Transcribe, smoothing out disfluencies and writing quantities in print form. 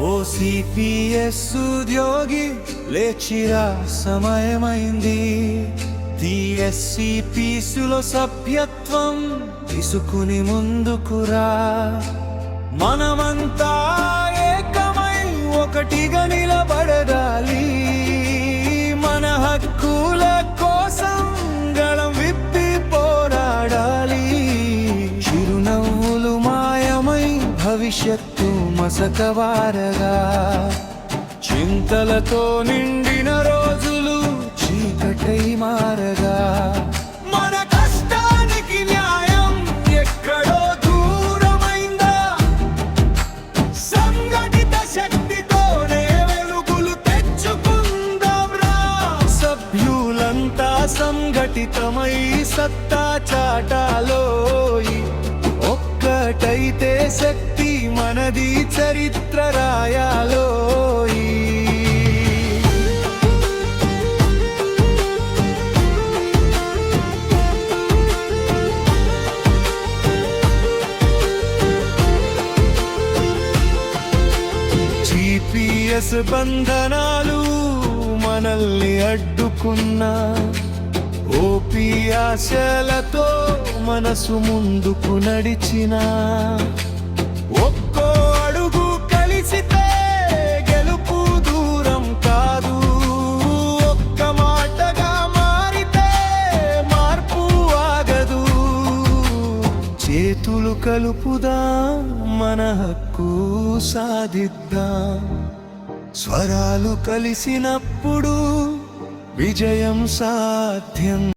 ఓ CPS ఉద్యోగి లేచిరా, సమయమైంది. టిఎస్సిపిసిలో సభ్యత్వం తీసుకుని ముందుకురా. మనమంతా ఏకమై ఒకటిగా నిలబడగాలి. మన హక్కుల కోసం గళం విప్పి పోరాడాలి. చిరునవ్వులు మాయమై భవిష్యత్తు మసకవారగా, చింతలతో నిండిన రోజులు చీకటై మారగా, మన కష్టానికి న్యాయం ఎక్కడో దూరమైందా? సంఘటిత శక్తితోనే వెలుగులు తెచ్చుకుందాం రా. సభ్యులంతా సంఘటితమై సత్తా చాటాలోయి. ఒక్కటైతే శక్తి మనది, చరిత్ర రాయాలోయి. జిపిఎస్ బంధనాలు మనల్ని అడ్డుకున్నా, ఓపి ఆశలతో మనసు ముందుకు నడిచిన, ఒక్కో అడుగు కలిసితే గెలుపు దూరం కాదు. ఒక్క మాటగా మారితే మార్పు ఆగదు. చేతులు కలుపుదాం, మన హక్కు సాధిద్దాం. స్వరాలు కలిసినప్పుడు విజయం సాధ్యం.